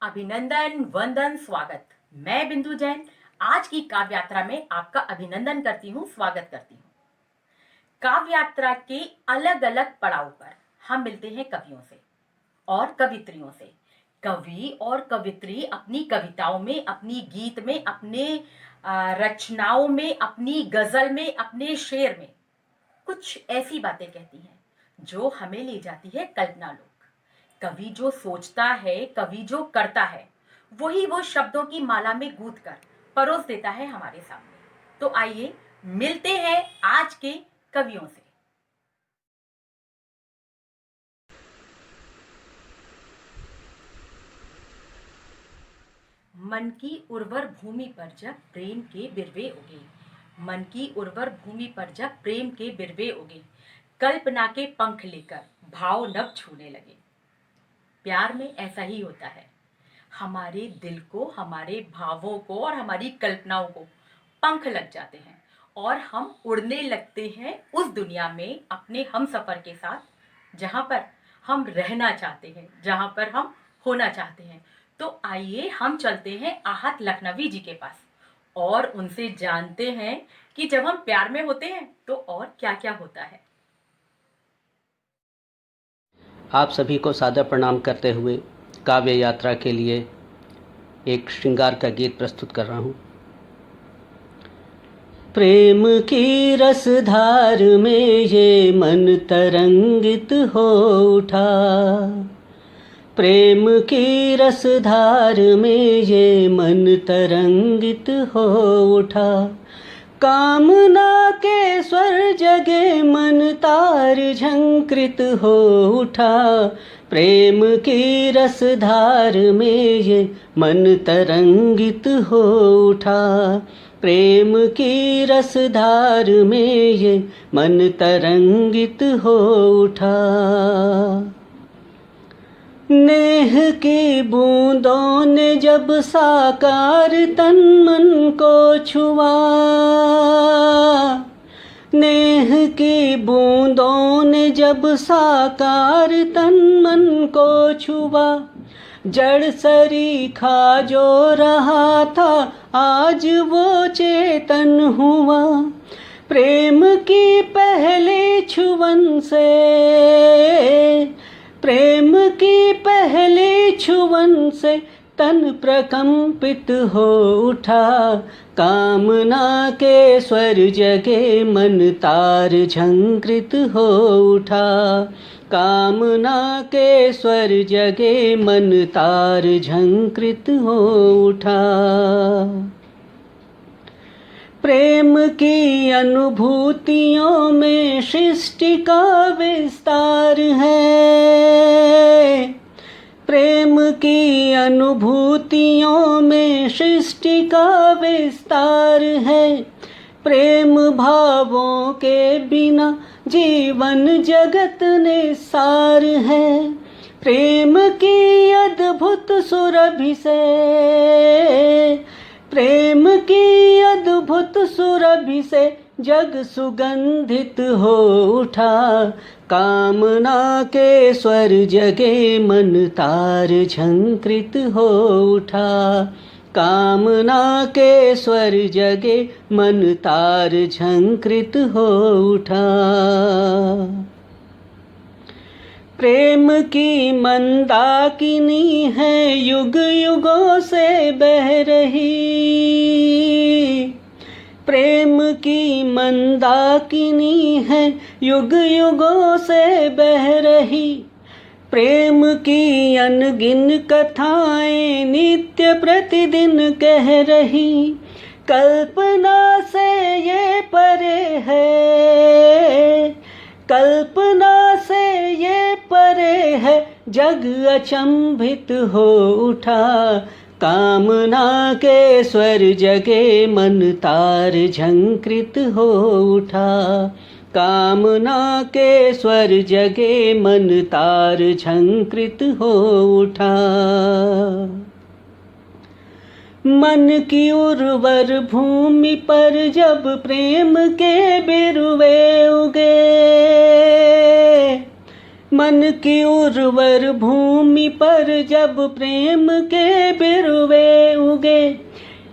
अभिनंदन, वंदन, स्वागत। मैं बिंदु जैन आज की काव्य यात्रा में आपका अभिनंदन करती हूँ, स्वागत करती हूँ। काव्य यात्रा के अलग अलग पड़ाव पर हम मिलते हैं कवियों से और कवित्रियों से। कवि और कवित्री अपनी कविताओं में, अपनी गीत में, अपने रचनाओं में, अपनी गजल में, अपने शेर में कुछ ऐसी बातें कहती हैं जो हमें ले जाती है कल्पना लोक। कवि जो सोचता है, कवि जो करता है, वही वो शब्दों की माला में गूंथ कर परोस देता है हमारे सामने। तो आइए मिलते हैं आज के कवियों से। मन की उर्वर भूमि पर जब प्रेम के बिरवे उगे, मन की उर्वर भूमि पर जब प्रेम के बिरवे उगे, कल्पना के पंख लेकर भाव नभ छूने लगे। प्यार में ऐसा ही होता है, हमारे दिल को, हमारे भावों को और हमारी कल्पनाओं को पंख लग जाते हैं और हम उड़ने लगते हैं उस दुनिया में अपने हम सफर के साथ जहां पर हम रहना चाहते हैं, जहां पर हम होना चाहते हैं। तो आइए हम चलते हैं आहत लखनवी जी के पास और उनसे जानते हैं कि जब हम प्यार में होते हैं तो और क्या क्या होता है। आप सभी को सादर प्रणाम करते हुए काव्य यात्रा के लिए एक श्रृंगार का गीत प्रस्तुत कर रहा हूँ। प्रेम की रसधार में ये मन तरंगित हो उठा, प्रेम की रसधार में ये मन तरंगित हो उठा, कामना के स्वर जगे मन तार झंकृत हो उठा, प्रेम की रसधार में ये मन तरंगित हो उठा, प्रेम की रसधार में ये मन तरंगित हो उठा। नेह की बूंदों ने जब साकार तन मन को छुआ, नेह की बूंदों ने जब साकार तन मन को छुआ, जड़ सरीखा जो रहा था आज वो चेतन हुआ, प्रेम की पहले छुवन से, प्रेम की पहले छुवन से तन प्रकंपित हो उठा, कामना के स्वर जगे मन तार झंकृत हो उठा, कामना के स्वर जगे मन तार झंकृत हो उठा। प्रेम की अनुभूतियों में सृष्टि का विस्तार है, प्रेम की अनुभूतियों में सृष्टि का विस्तार है, प्रेम भावों के बिना जीवन जगत निस्सार है, प्रेम की अद्भुत सुरभि से, प्रेम की अद्भुत सुरभि से जग सुगंधित हो उठा, कामना के स्वर जगे मन तार झंकृत हो उठा, कामना के स्वर जगे मन तार झंकृत हो उठा। प्रेम की मंदाकिनी है युग युगों से बह रही, प्रेम की मंदाकिनी है युग युगों से बह रही, प्रेम की अनगिन कथाएं नित्य प्रतिदिन कह रही, कल्पना से ये परे है, कल्पना से ये परे है, जग अचंभित हो उठा, कामना के स्वर जगे मन तार झंकृत हो उठा, कामना के स्वर जगे मन तार झंकृत हो उठा। मन की उर्वर भूमि पर जब प्रेम के बिरुवे उगे, मन की उर्वर भूमि पर जब प्रेम के बिरुवे उगे,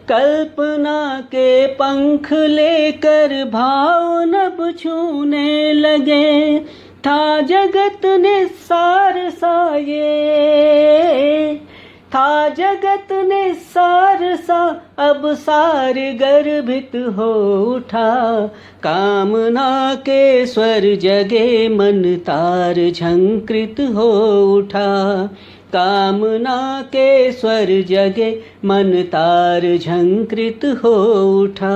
कल्पना के पंख लेकर भाव नभ छूने लगे। था जगत निस्सार सा ये, था जगत निस्सार सा, अब सार गर्भित हो उठा। कामना के स्वर जगे मन तार झंकृत हो उठा। कामना के स्वर जगे मन तार झंकृत हो उठा।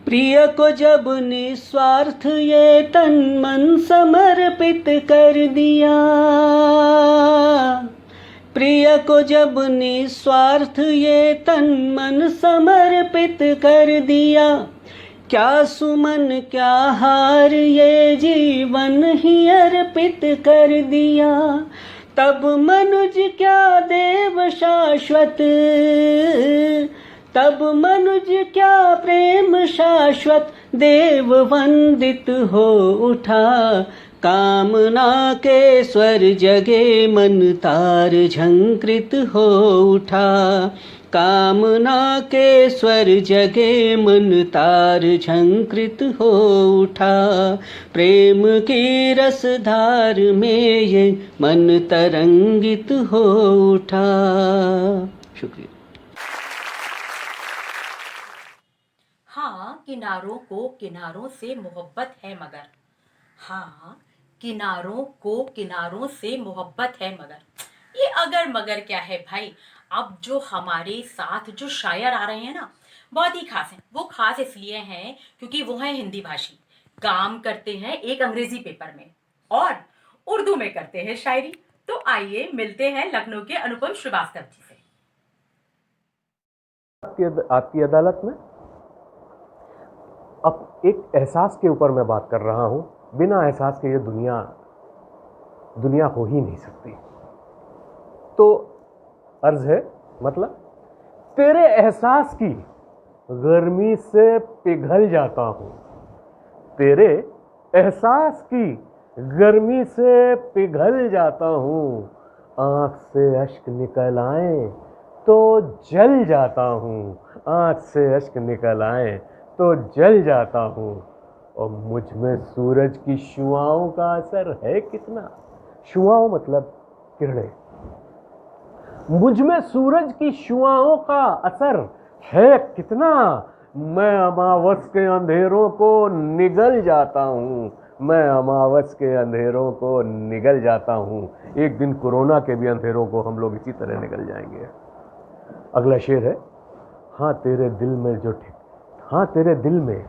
प्रिय को जब निस्वार्थ ये तन मन समर्पित कर दिया, प्रिय को जब निस्वार्थ ये तन मन समर्पित कर दिया। क्या सुमन क्या हार ये जीवन ही अर्पित कर दिया। तब मनुज क्या देव शाश्वत, तब मनुज क्या प्रेम शाश्वत, देव वंदित हो उठा। कामना के स्वर जगे मन तार झंकृत हो उठा। कामना के स्वर जगे मन तार झंकृत हो उठा। प्रेम की रसधार में ये मन तरंगित हो उठा। शुक्रिया। हाँ, किनारों को किनारों से मोहब्बत है मगर, हाँ किनारों को किनारों से मोहब्बत है मगर। ये अगर मगर क्या है भाई। अब जो हमारे साथ जो शायर आ रहे हैं ना, बहुत ही खास हैं। वो खास इसलिए हैं क्योंकि वो हैं हिंदी भाषी, काम करते हैं एक अंग्रेजी पेपर में और उर्दू में करते हैं शायरी। तो आइए मिलते हैं लखनऊ के अनुपम श्रीवास्तव जी से। आपकी अदालत में अब एक एहसास के ऊपर मैं बात कर रहा हूं। बिना एहसास के ये दुनिया हो ही नहीं सकती। तो अर्ज है, मतलब तेरे एहसास की गर्मी से पिघल जाता हूं। तेरे एहसास की गर्मी से पिघल जाता हूं। आंख से अश्क निकल आए तो जल जाता हूं। आंख से अश्क निकल आए तो जल जाता हूं। और मुझ में सूरज की शुआओं का असर है कितना। शुआओं मतलब किरणें। मुझ में सूरज की शुआओं का असर है कितना। मैं अमावस के अंधेरों को निगल जाता हूं। मैं अमावस के अंधेरों को निगल जाता हूं। एक दिन कोरोना के भी अंधेरों को हम लोग इसी तरह निगल जाएंगे। अगला शेर है, हाँ तेरे दिल में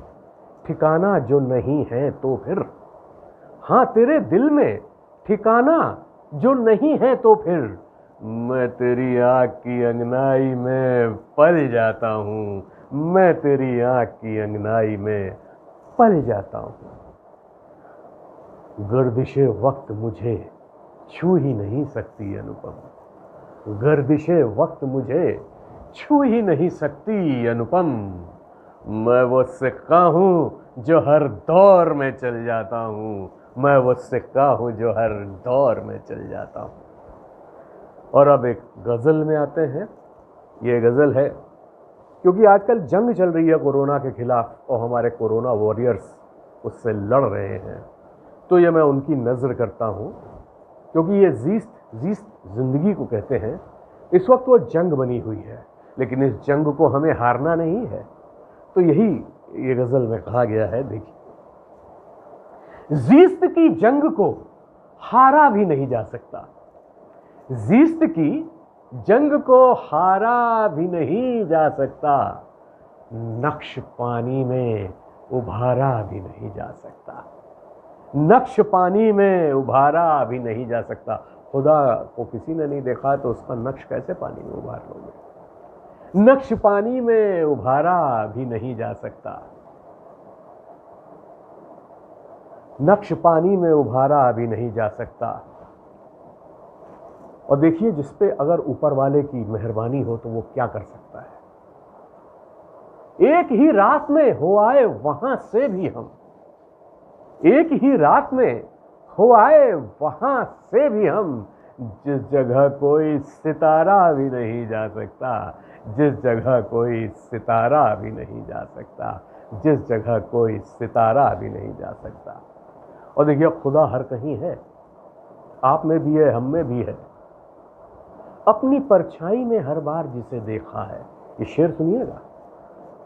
ठिकाना जो नहीं है तो फिर। हाँ तेरे दिल में ठिकाना जो नहीं है तो फिर। मैं तेरी आँख की अंगनाई में पल जाता हूँ। मैं तेरी आँख की अंगनाई में पल जाता हूँ। गर्दिशे वक्त मुझे छू ही नहीं सकती अनुपम। गर्दिशे वक्त मुझे छू ही नहीं सकती अनुपम। मैं वो सिक्का हूँ जो हर दौर में चल जाता हूँ। मैं वो सिक्का हूँ जो हर दौर में चल जाता हूँ। और अब एक गज़ल में आते हैं। ये गज़ल है क्योंकि आजकल जंग चल रही है कोरोना के खिलाफ और हमारे कोरोना वॉरियर्स उससे लड़ रहे हैं। तो ये मैं उनकी नज़र करता हूँ क्योंकि ये जीस्त ज़िंदगी को कहते हैं। इस वक्त वो जंग बनी हुई है, लेकिन इस जंग को हमें हारना नहीं है। तो यही ये गज़ल में कहा गया है। देखिए, जीस्त की जंग को हारा भी नहीं जा सकता। जीस्त की जंग को हारा भी नहीं जा सकता। नक्श पानी में उभारा भी नहीं जा सकता। नक्श पानी में उभारा भी नहीं जा सकता। खुदा को किसी ने नहीं देखा तो उसका नक्श कैसे पानी में उभार लोगे। नक्श पानी में उभारा भी नहीं जा सकता। नक्श पानी में उभारा भी नहीं जा सकता। और देखिए, जिस पे अगर ऊपर वाले की मेहरबानी हो तो वो क्या कर सकता है। एक ही रात में हो आए वहां से भी हम। एक ही रात में हो आए वहां से भी हम, जिस जगह कोई सितारा भी नहीं जा सकता, जिस जगह कोई सितारा भी नहीं जा सकता, जिस जगह कोई सितारा भी नहीं जा सकता। और देखिए खुदा हर कहीं है, आप में भी है, हम में भी है। अपनी परछाई में हर बार जिसे देखा है, ये शेर सुनिएगा,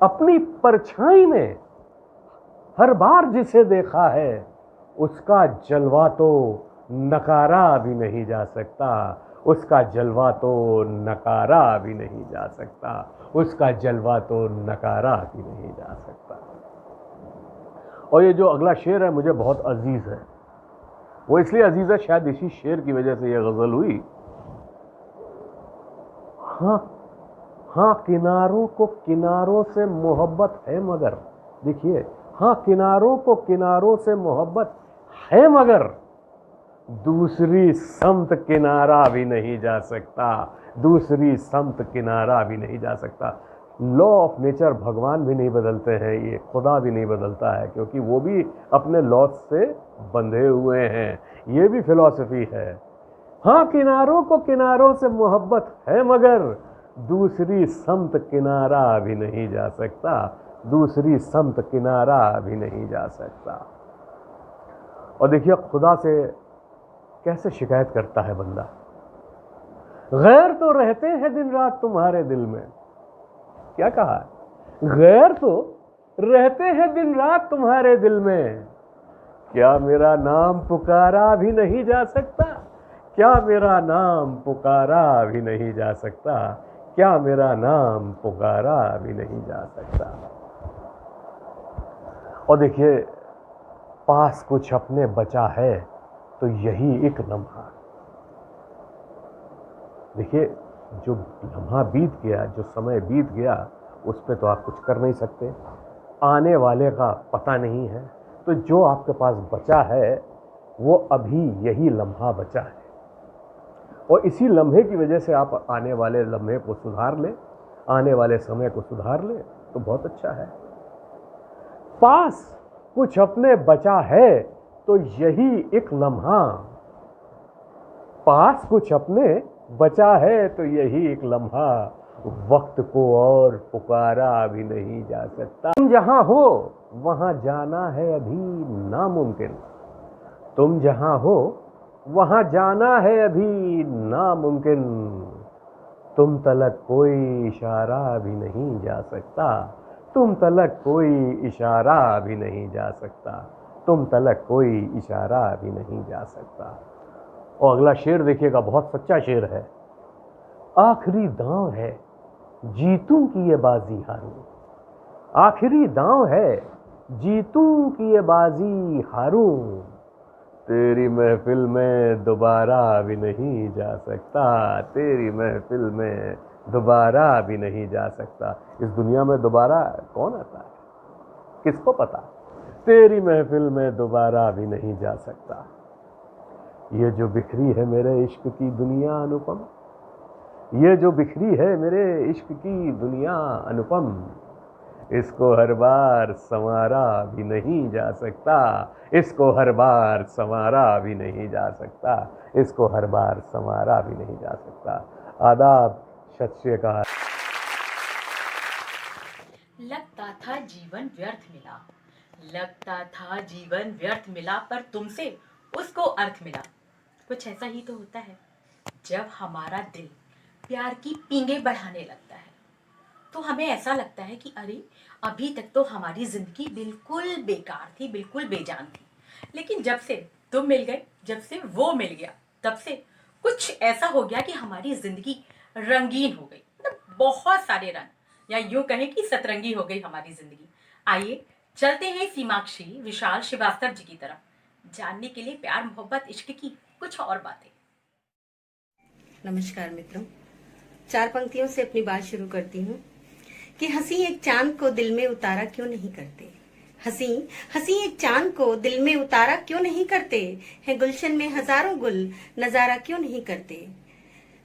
अपनी परछाई में हर बार जिसे देखा है, उसका जलवा तो नकारा भी नहीं जा सकता, उसका जलवा तो नकारा भी नहीं जा सकता, उसका जलवा तो नकारा भी नहीं जा सकता। और ये जो अगला शेर है मुझे बहुत अजीज है। वो इसलिए अजीज है, शायद इसी शेर की वजह से ये गजल हुई। हाँ हाँ, किनारों को किनारों से मोहब्बत है मगर, देखिए, हाँ किनारों को किनारों से मोहब्बत है मगर दूसरी समत किनारा भी नहीं जा सकता, दूसरी समत किनारा भी नहीं जा सकता। लॉ ऑफ नेचर, भगवान भी नहीं बदलते हैं, ये खुदा भी नहीं बदलता है, क्योंकि वो भी अपने लॉ से बंधे हुए हैं। ये भी फिलॉसफी है। हाँ किनारों को किनारों से मोहब्बत है मगर दूसरी समत किनारा भी नहीं जा सकता, दूसरी समत किनारा भी नहीं जा सकता। और देखिए खुदा से कैसे शिकायत करता है बंदा, गैर तो रहते हैं दिन रात तुम्हारे दिल में। क्या कहा है? गैर तो रहते हैं दिन रात तुम्हारे दिल में, क्या मेरा नाम पुकारा भी नहीं जा सकता, क्या मेरा नाम पुकारा भी नहीं जा सकता, क्या मेरा नाम पुकारा भी नहीं जा सकता। और देखिए पास कुछ अपने बचा है तो यही एक लम्हा। देखिए जो लम्हा बीत गया, जो समय बीत गया, उस पर तो आप कुछ कर नहीं सकते, आने वाले का पता नहीं है। तो जो आपके पास बचा है वो अभी यही लम्हा बचा है, और इसी लम्हे की वजह से आप आने वाले लम्हे को सुधार लें, आने वाले समय को सुधार लें तो बहुत अच्छा है। पास कुछ अपने बचा है तो यही एक लम्हा, पास कुछ अपने बचा है तो यही एक लम्हा, वक्त को और पुकारा भी नहीं जा सकता। तुम जहां हो वहां जाना है अभी नामुमकिन, तुम जहां हो वहां जाना है अभी नामुमकिन, तुम तलक कोई इशारा भी नहीं जा सकता, तुम तलक कोई इशारा भी नहीं जा सकता, तुम तलक कोई इशारा भी नहीं जा सकता। और अगला शेर देखिएगा, बहुत सच्चा शेर है। आखिरी दांव है जीतूं की ये बाजी हारूं, आखिरी दांव है जीतूं की ये बाजी हारूं, तेरी महफिल में दोबारा भी नहीं जा सकता, तेरी महफिल में दोबारा भी नहीं जा सकता। इस दुनिया में दोबारा कौन आता है, किसको पता। तेरी महफिल में दोबारा भी नहीं जा सकता। ये जो बिखरी है मेरे इश्क की दुनिया अनुपम, ये जो बिखरी है मेरे इश्क की दुनिया अनुपम, इसको हर बार संवारा भी नहीं जा सकता, इसको हर बार संवारा भी नहीं जा सकता, इसको हर बार संवारा भी नहीं जा सकता। आदाब, सत श्री अकाल। लगता था जीवन व्यर्थ मिला, लगता था जीवन व्यर्थ मिला, पर तुमसे उसको अर्थ मिला। कुछ ऐसा ही तो होता है जब हमारा दिल प्यार की पींगे बढ़ाने लगता है, तो हमें ऐसा लगता है कि अरे अभी तक तो हमारी जिंदगी बिल्कुल बेकार थी, बिल्कुल बेजान थी, लेकिन जब से तुम मिल गए, जब से वो मिल गया, तब से कुछ ऐसा हो गया कि हमारी जिंदगी रंगीन हो गई। मतलब बहुत सारे रंग, या यूं कहें कि सतरंगी हो गई हमारी जिंदगी। आइए चलते हैं सीमाक्षी विशाल श्रीवास्तव जी की तरफ, जानने के लिए प्यार मोहब्बत इश्क की कुछ और बातें। नमस्कार मित्रों, 4 पंक्तियों से अपनी बात शुरू करती हूँ कि हंसी एक चांद को दिल में उतारा क्यों नहीं करते, हंसी हंसी एक चांद को दिल में उतारा क्यों नहीं करते, है गुलशन में हजारों गुल नजारा क्यों नहीं करते,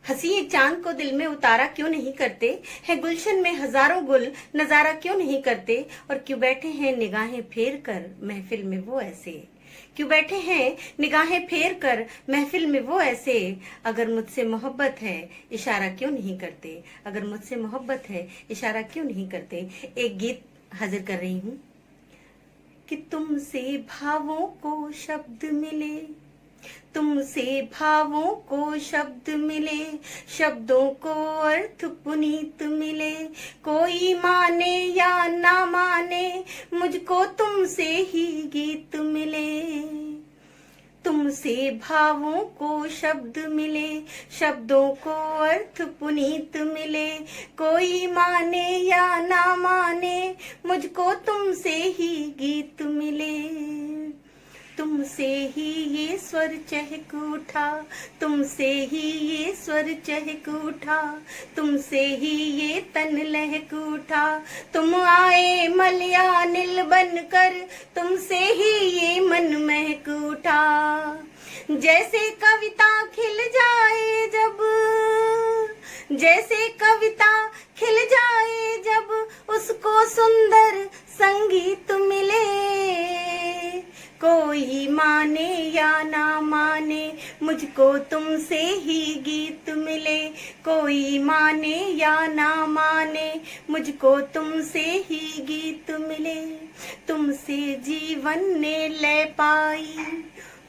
हंसी एक चांद को दिल में उतारा क्यों नहीं करते, है गुलशन में हजारों गुल नजारा क्यों नहीं करते, और क्यों बैठे हैं निगाहें फेर कर महफिल में वो ऐसे, क्यों बैठे हैं निगाहें फेर कर महफिल में वो ऐसे, अगर मुझसे मोहब्बत है इशारा क्यों नहीं करते, अगर मुझसे मोहब्बत है इशारा क्यों नहीं करते। एक गीत हाजिर कर रही हूँ कि तुमसे भावों को शब्द मिले, तुमसे भावों को शब्द मिले, शब्दों को अर्थ पुनीत मिले, कोई माने या ना माने मुझको तुमसे ही गीत मिले। तुमसे भावों को शब्द मिले, शब्दों को अर्थ पुनीत मिले, कोई माने या ना माने मुझको तुमसे ही गीत मिले। तुमसे ही ये स्वर चहक उठा, तुमसे ही ये स्वर चहक उठा, तुमसे ही ये तन लहक उठा, तुम आए मलयानिल बनकर, तुमसे ही ये मन महक उठा। जैसे कविता खिल जाए जब, जैसे कविता खिल जाए जब, उसको सुंदर संगीत मिले, कोई माने या ना माने मुझको तुमसे ही गीत मिले, कोई माने या ना माने मुझको तुमसे ही गीत मिले। तुमसे जीवन ने ले पाई,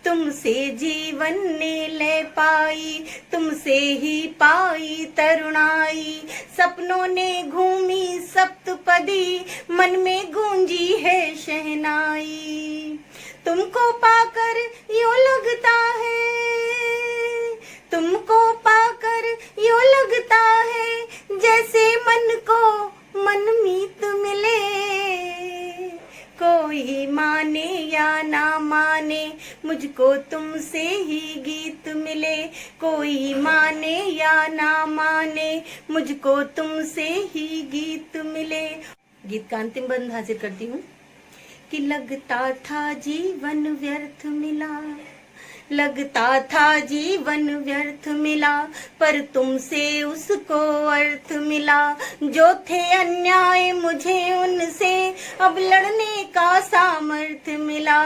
तुमसे जीवन ने ले पाई, तुमसे ही पाई तरुणाई, सपनों ने घूमी सप्तपदी, मन में गूंजी है शहनाई। तुमको पाकर यूं लगता है, तुमको पाकर यूं लगता है जैसे मन को मनमीत मिले, कोई माने या ना माने मुझको तुमसे ही गीत मिले, कोई माने या ना माने मुझको तुमसे ही गीत मिले। गीत का अंतिम बंद हाजिर करती हूँ कि लगता था जीवन व्यर्थ मिला, लगता था जीवन व्यर्थ मिला, पर तुमसे उसको अर्थ मिला। जो थे अन्याय मुझे उनसे अब लड़ने का सामर्थ्य मिला।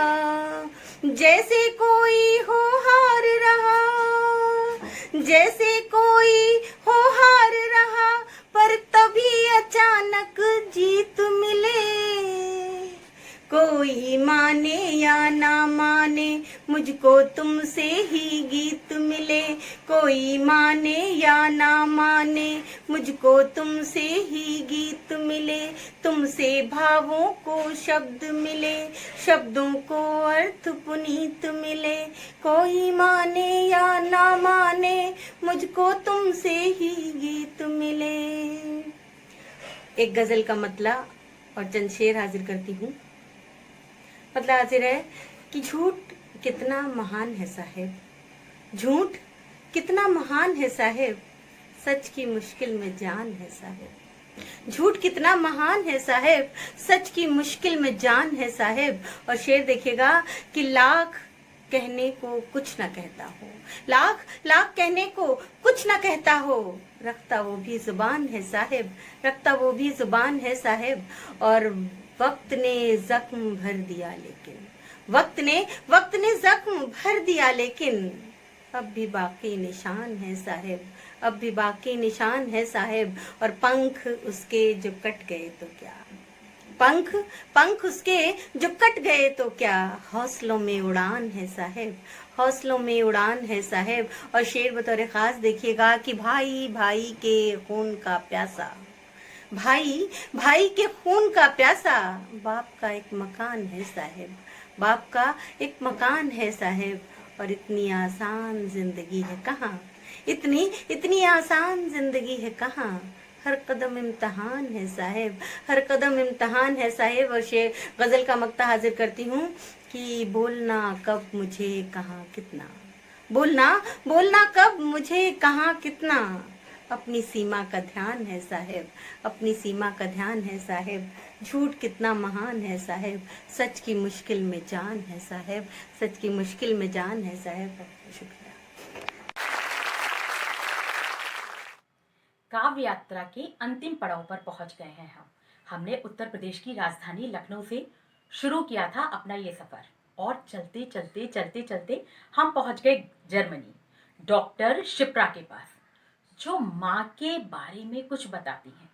जैसे कोई हो हार रहा, जैसे कोई हो हार रहा, पर तभी अचानक जीत मिले, कोई माने या ना माने मुझको तुमसे ही गीत मिले, कोई माने या ना माने मुझको तुमसे ही गीत मिले। तुमसे भावों को शब्द मिले, शब्दों को अर्थ पुनीत मिले, कोई माने या ना माने मुझको तुमसे ही गीत मिले। एक गजल का मतला और चंद शेर हाजिर करती हूँ। मतलब हाजिर है कि झूठ कितना महान है साहेब, झूठ कितना महान है साहेब, सच की मुश्किल में जान है साहेब। झूठ कितना महान है साहेब, सच की मुश्किल में जान है साहेब। और शेर देखिएगा कि लाख कहने को कुछ ना कहता हो, लाख लाख कहने को कुछ ना कहता हो, रखता वो भी जुबान है साहेब, रखता वो भी जुबान है साहेब। और वक्त ने जख्म भर दिया लेकिन, वक्त ने जख्म भर दिया लेकिन, अब भी बाकी निशान है साहेब, अब भी बाकी निशान है साहेब। और पंख उसके जो कट गए तो क्या, पंख उसके जो कट गए तो क्या, हौसलों में उड़ान है साहेब, हौसलों में उड़ान है साहेब। और शेर बतौर खास देखिएगा कि भाई भाई के खून का प्यासा, भाई भाई के खून का प्यासा, बाप का एक मकान है साहेब, बाप का एक मकान है साहेब। और इतनी आसान जिंदगी है कहाँ, इतनी आसान जिंदगी है कहाँ, हर कदम इम्तहान है साहेब, हर कदम इम्तहान है साहेब। और शेर गजल का मक्ता हाजिर करती हूँ कि बोलना कब मुझे कहाँ कितना, बोलना कब मुझे कहाँ कितना, अपनी सीमा का ध्यान है साहेब, अपनी सीमा का ध्यान है साहेब। झूठ कितना महान है साहेब, सच की मुश्किल में जान है साहेब, सच की मुश्किल में जान है साहेब। शुक्रिया। काव्य यात्रा के अंतिम पड़ाव पर पहुंच गए हैं हमने उत्तर प्रदेश की राजधानी लखनऊ से शुरू किया था अपना ये सफर। और चलते चलते चलते चलते हम पहुंच गए जर्मनी, डॉक्टर शिप्रा के पास, जो माँ के बारे में कुछ बताती हैं।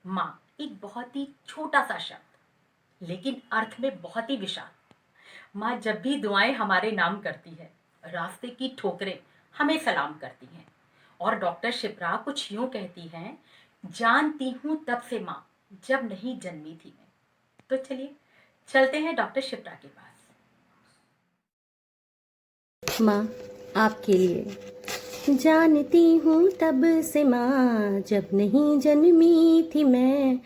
माँ एक बहुत ही छोटा सा शब्द, लेकिन अर्थ में बहुत ही विशाल। माँ जब भी दुआएं हमारे नाम करती है, रास्ते की ठोकरें हमें सलाम करती हैं। और डॉक्टर शिप्रा कुछ यूं कहती हैं, जानती हूँ तब से माँ, जब नहीं जन्मी थी मैं। तो चलिए चलते हैं डॉक्टर शिप्रा के पास। माँ आपके लिए। जानती हूँ तब से माँ, जब नहीं जन्मी थी मैं।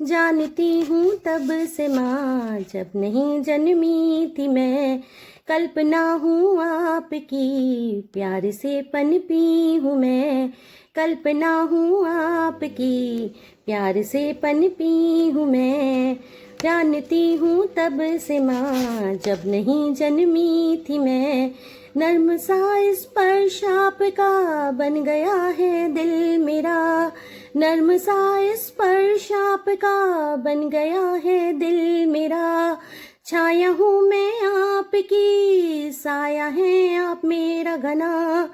जानती हूँ तब से माँ, जब नहीं जन्मी थी मैं। कल्पना हूँ आपकी, प्यार से पनपी हूँ मैं। कल्पना हूँ आपकी, प्यार से पनपी हूँ मैं। जानती हूँ तब से माँ, जब नहीं जन्मी थी मैं। नर्म सा स्पर्श आपका बन गया है दिल मेरा। नर्म सा स्पर्श आपका बन गया है दिल मेरा। छाया हूँ मैं आपकी, साया है आप मेरा घना।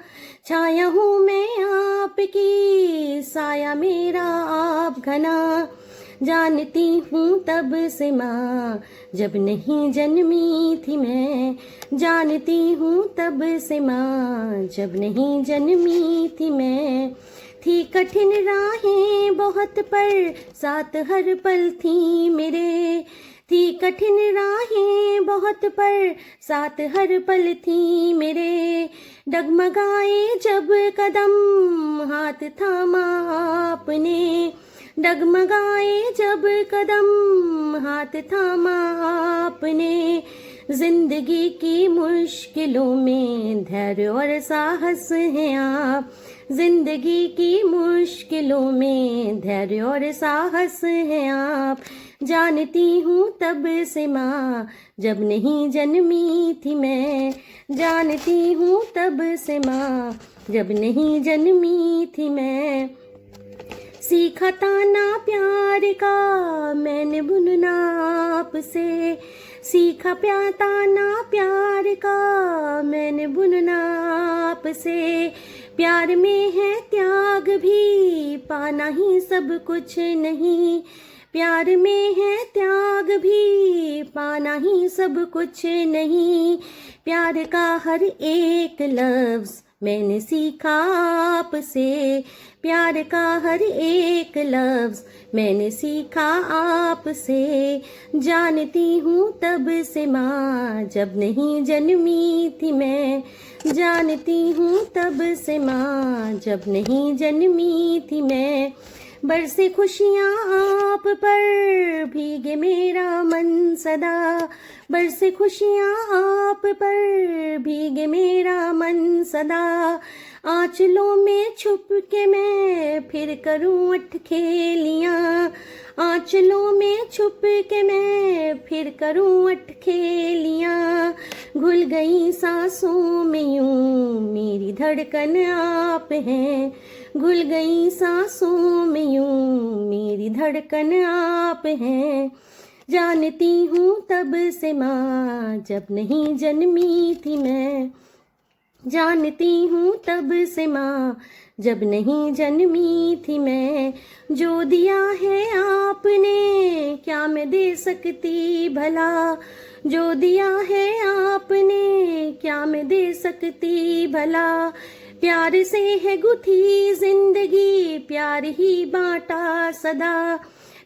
छाया हूँ मैं आपकी, साया मेरा आप घना। जानती हूँ तब से माँ, जब नहीं जन्मी थी मैं। जानती हूँ तब से माँ, जब नहीं जन्मी थी मैं। थी कठिन राहें बहुत, पर साथ हर पल थी मेरे। थी कठिन राहें बहुत, पर साथ हर पल थी मेरे। डगमगाए जब कदम, हाथ थामा आपने। डगमगाए जब कदम, हाथ थामा आपने। जिंदगी की मुश्किलों में धैर्य और साहस है आप। जिंदगी की मुश्किलों में धैर्य और साहस है आप। जानती हूँ तब से माँ, जब नहीं जन्मी थी मैं। जानती हूँ तब से माँ, जब नहीं जन्मी थी मैं। सीखा ताना प्यार का मैंने बुनना आपसे। सीखा ताना प्यार का मैंने बुनना आपसे। प्यार में है त्याग भी, पाना ही सब कुछ नहीं। प्यार में है त्याग भी, पाना ही सब कुछ नहीं। प्यार का हर एक लफ्ज मैंने सीखा आपसे। प्यार का हर एक लफ्ज मैंने सीखा आपसे। जानती हूँ तब से माँ, जब नहीं जन्मी थी मैं। जानती हूँ तब से माँ, जब नहीं जन्मी थी मैं। बरसे खुशियाँ आप पर, भीगे मेरा मन सदा। बरसे खुशियाँ आप पर, भीगे मेरा मन सदा। आंचलों में छुप के मैं फिर करूँ अटखेलियाँ। आंचलों में छुप के मैं फिर करूँ अटखेलियाँ। घुल गई सांसों में यूं मेरी धड़कन आप हैं। घुल गई सांसों में यूं मेरी धड़कन आप हैं। जानती हूँ तब से माँ, जब नहीं जन्मी थी मैं। जानती हूँ तब से माँ, जब नहीं जन्मी थी मैं। जो दिया है आपने, क्या मैं दे सकती भला। जो दिया है आपने, क्या मैं दे सकती भला। प्यार से है गुथी जिंदगी, प्यार ही बांटा सदा।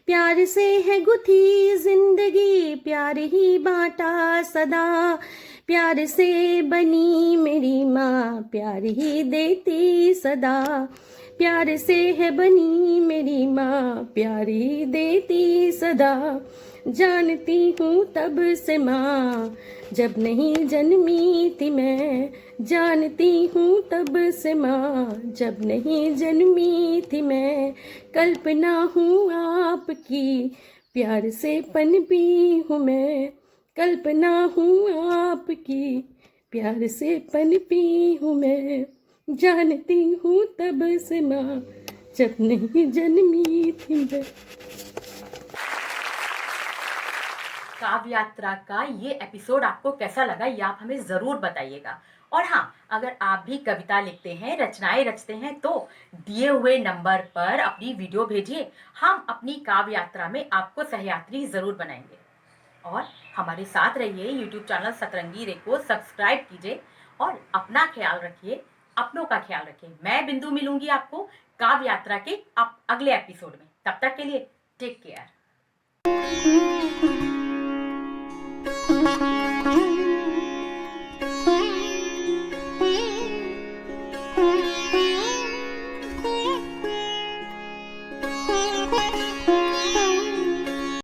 प्यार से है गुथी जिंदगी, प्यार ही बांटा सदा। प्यार से बनी मेरी माँ, प्यार ही देती सदा। प्यार से है बनी मेरी माँ, प्यार ही देती सदा। जानती हूँ तब से माँ, जब नहीं जन्मी थी मैं। जानती हूँ तब से माँ, जब नहीं जन्मी थी मैं। कल्पना हूँ आपकी, प्यार से पनपी हूँ मैं। कल्पना हूँ आपकी, प्यार से पनपी हूँ मैं। जानती हूँ तब से माँ, जब नहीं जन्मी थी मैं। काव्य यात्रा का ये एपिसोड आपको कैसा लगा, ये आप हमें ज़रूर बताइएगा। और हाँ, अगर आप भी कविता लिखते हैं, रचनाएं रचते हैं, तो दिए हुए नंबर पर अपनी वीडियो भेजिए। हम अपनी काव्य यात्रा में आपको सहयात्री ज़रूर बनाएंगे। और हमारे साथ रहिए। यूट्यूब चैनल सतरंगी रे को सब्सक्राइब कीजिए और अपना ख्याल रखिए, अपनों का ख्याल रखिए। मैं बिंदु मिलूंगी आपको काव्य यात्रा के अगले एपिसोड में। तब तक के लिए टेक केयर।